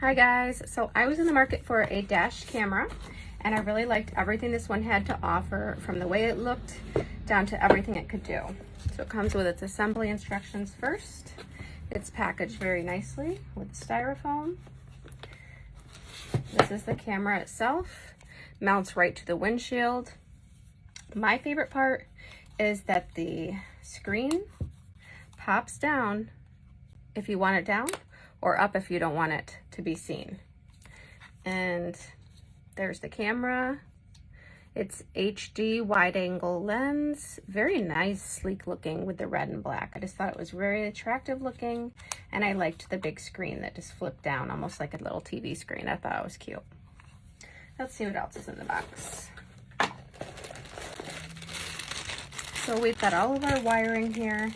Hi guys, so I was in the market for a dash camera and I really liked everything this one had to offer, from the way it looked down to everything it could do. So it comes with its assembly instructions first. It's packaged very nicely with styrofoam. This is the camera itself. Mounts right to the windshield. My favorite part is that the screen pops down if you want it down, or up if you don't want it to be seen. And there's the camera. It's HD wide angle lens. Very nice, sleek looking with the red and black. I just thought it was very attractive looking, and I liked the big screen that just flipped down almost like a little TV screen. I thought it was cute. Let's see what else is in the box. So we've got all of our wiring here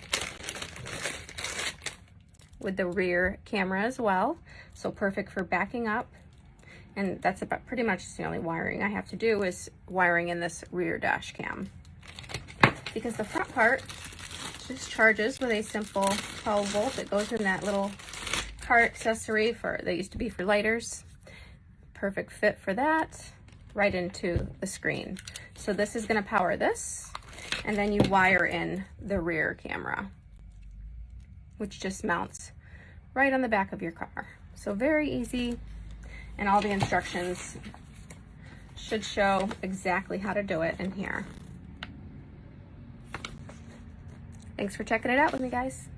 with the rear camera as well. So perfect for backing up. And that's about pretty much the only wiring I have to do is wiring in this rear dash cam. Because the front part just charges with a simple 12 volt that goes in that little car accessory that used to be for lighters. Perfect fit for that, right into the screen. So this is gonna power this, and then you wire in the rear camera, which just mounts right on the back of your car. So very easy, and all the instructions should show exactly how to do it in here. Thanks for checking it out with me, guys.